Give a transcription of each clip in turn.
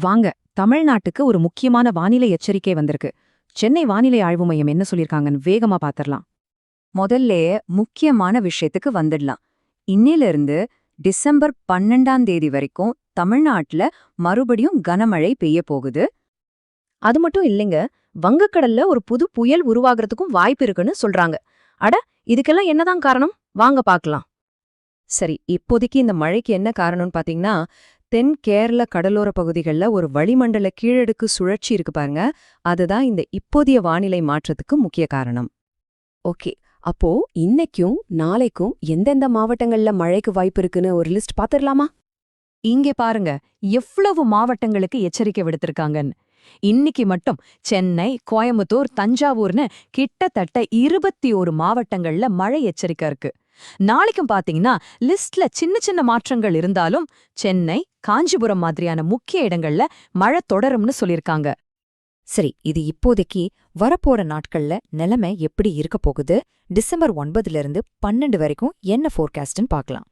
வாங்க, தமிழ்நாட்டுக்கு ஒரு முக்கியமான வானிலை எச்சரிக்கை வந்திருக்கு. சென்னை வானிலை ஆய்வு மையம் என்ன சொல்லிருக்காங்கன்னு வேகமா பாத்திரலாம். முதல்லயே முக்கியமான விஷயத்துக்கு வந்துடலாம். இன்னிலிருந்து டிசம்பர் 12ஆம் தேதி வரைக்கும் தமிழ்நாட்டுல மறுபடியும் கனமழை பெய்ய போகுது. அது மட்டும் இல்லைங்க, வங்கக்கடல்ல ஒரு புது புயல் உருவாகிறதுக்கும் வாய்ப்பு இருக்குன்னு சொல்றாங்க. அட, இதுக்கெல்லாம் என்னதான் காரணம்? வாங்க பாக்கலாம். சரி, இப்போதைக்கு இந்த மழைக்கு என்ன காரணம்னு பாத்தீங்கன்னா, தென் கேரள கடலோர பகுதிகளில் ஒரு வளிமண்டல கீழடுக்கு சுழற்சி இருக்கு பாருங்க. அதுதான் இந்த இப்போதைய வானிலை மாற்றத்துக்கு முக்கிய காரணம். ஓகே, அப்போ இன்னைக்கும் நாளைக்கும் எந்தெந்த மாவட்டங்கள்ல மழைக்கு வாய்ப்பு இருக்குன்னு ஒரு லிஸ்ட் பாத்துடலாமா? இங்கே பாருங்க, எவ்வளவு மாவட்டங்களுக்கு எச்சரிக்கை விடுத்திருக்காங்கன்னு. இன்னைக்கு மட்டும் சென்னை, கோயம்புத்தூர், தஞ்சாவூர்னு கிட்டத்தட்ட 21 மாவட்டங்கள்ல மழை எச்சரிக்கை இருக்கு. நாளைக்கும் பாத்தீங்கன்னா லிஸ்ட்ல சின்ன சின்ன மாற்றங்கள் இருந்தாலும் சென்னை, காஞ்சிபுரம் மாதிரியான முக்கிய இடங்கள்ல மழை தொடரும்னு சொல்லிருக்காங்க. சரி, இது இப்போதைக்கு வரப்போற நாட்கள்ல நிலைமை எப்படி இருக்க போகுது? டிசம்பர் 9ல இருந்து 12 வரைக்கும் என்ன ஃபோர்காஸ்ட்னு பார்க்கலாம்.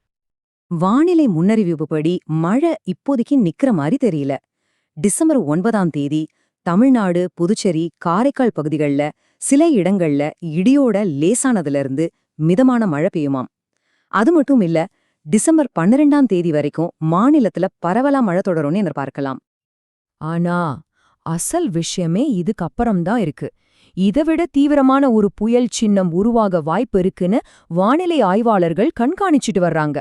வானிலை முன்னறிவிப்புப்படி மழை இப்போதைக்கு நிக்கிற மாதிரி தெரியல. டிசம்பர் 9ஆம் தேதி தமிழ்நாடு, புதுச்சேரி, காரைக்கால் பகுதிகள்ல சில இடங்கள்ல இடியோட லேசானதுல இருந்து மிதமான மழை பெய்யுமாம். அது மட்டும் இல்ல, டிசம்பர் 12ஆம் தேதி வரைக்கும் மாநிலத்துல பரவலா மழை தொடரும்னு எதிர்பார்க்கலாம். ஆனா அசல் விஷயமே இதுக்கப்புறம்தான் இருக்கு. இதைவிட தீவிரமான ஒரு புயல் சின்னம் உருவாக வாய்ப்பு இருக்குன்னு வானிலை ஆய்வாளர்கள் கண்காணிச்சிட்டு வர்றாங்க.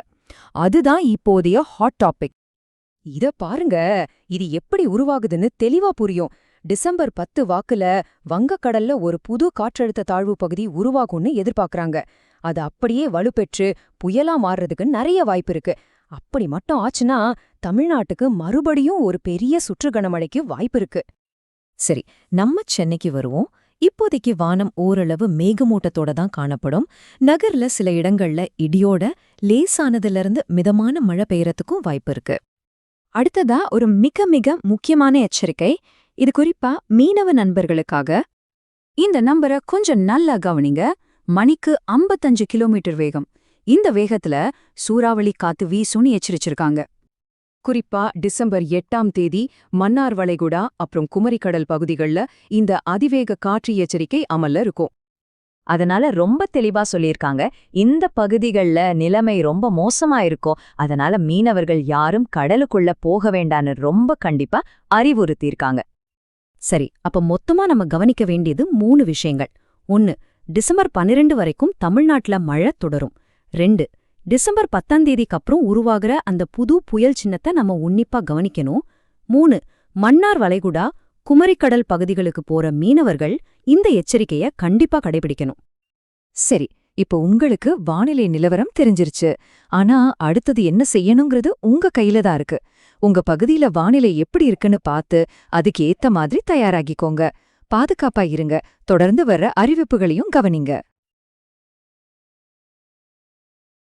அதுதான் இப்போதைய ஹாட் டாபிக். இத பாருங்க, இது எப்படி உருவாகுதுன்னு தெளிவா புரியும். டிசம்பர் 10 வாக்குல வங்கக்கடல்ல ஒரு புது காற்றழுத்த தாழ்வு பகுதி உருவாகும்னு எதிர்பார்க்கறாங்க. அது அப்படியே வலுப்பெற்று புயலா மாறுறதுக்கு நிறைய வாய்ப்பு இருக்கு. அப்படி மட்டும் ஆச்சுன்னா தமிழ்நாட்டுக்கு மறுபடியும் ஒரு பெரிய சுற்று கனமழைக்கு வாய்ப்பு இருக்கு. சரி, நம்ம சென்னைக்கு வருவோம். இப்போதைக்கு வானம் ஓரளவு மேகமூட்டத்தோட தான் காணப்படும். நகர்ல சில இடங்கள்ல இடியோட லேசானதுல இருந்து மிதமான மழை பெய்யறதுக்கும் வாய்ப்பு இருக்கு. அடுத்ததா ஒரு மிக மிக முக்கியமான எச்சரிக்கை. இது குறிப்பா மீனவ நண்பர்களுக்காக. இந்த நம்பரை கொஞ்சம் நல்லா கவனிங்க. மணிக்கு 55 கிலோமீட்டர் வேகம். இந்த வேகத்துல சூறாவளி காத்து வீசுன்னு எச்சரிச்சிருக்காங்க. குறிப்பா டிசம்பர் 8ஆம் தேதி மன்னார் வளைகுடா அப்புறம் குமரிக்கடல் பகுதிகள்ல இந்த அதிவேக காற்று எச்சரிக்கை அமல்ல இருக்கும். அதனால ரொம்ப தெளிவா சொல்லியிருக்காங்க, இந்த பகுதிகள்ல நிலைமை ரொம்ப மோசமா இருக்கும். அதனால மீனவர்கள் யாரும் கடலுக்குள்ள போக வேண்டான்னு ரொம்ப கண்டிப்பா அறிவுறுத்தியிருக்காங்க. சரி, அப்ப மொத்தமா நம்ம கவனிக்க வேண்டியது 3 விஷயங்கள். 1, டிசம்பர் 12 வரைக்கும் தமிழ்நாட்டுல மழை தொடரும். 2, டிசம்பர் 10ஆம் தேதிக்கு அப்புறம் உருவாகிற அந்த புது புயல் சின்னத்தை நம்ம உன்னிப்பா கவனிக்கணும். 3, மன்னார் வளைகுடா, குமரிக்கடல் பகுதிகளுக்கு போற மீனவர்கள் இந்த எச்சரிக்கைய கண்டிப்பா கடைபிடிக்கணும். சரி, இப்போ உங்களுக்கு வானிலை நிலவரம் தெரிஞ்சிருச்சு. ஆனா அடுத்தது என்ன செய்யணுங்கிறது உங்க கையில தான் இருக்கு. உங்க பகுதியில வானிலை எப்படி இருக்குன்னு பார்த்து அதுக்கு ஏத்த மாதிரி தயாராகிக்கோங்க. பாதுகாப்பா இருங்க. தொடர்ந்து வர்ற அறிவிப்புகளையும் கவனிங்க.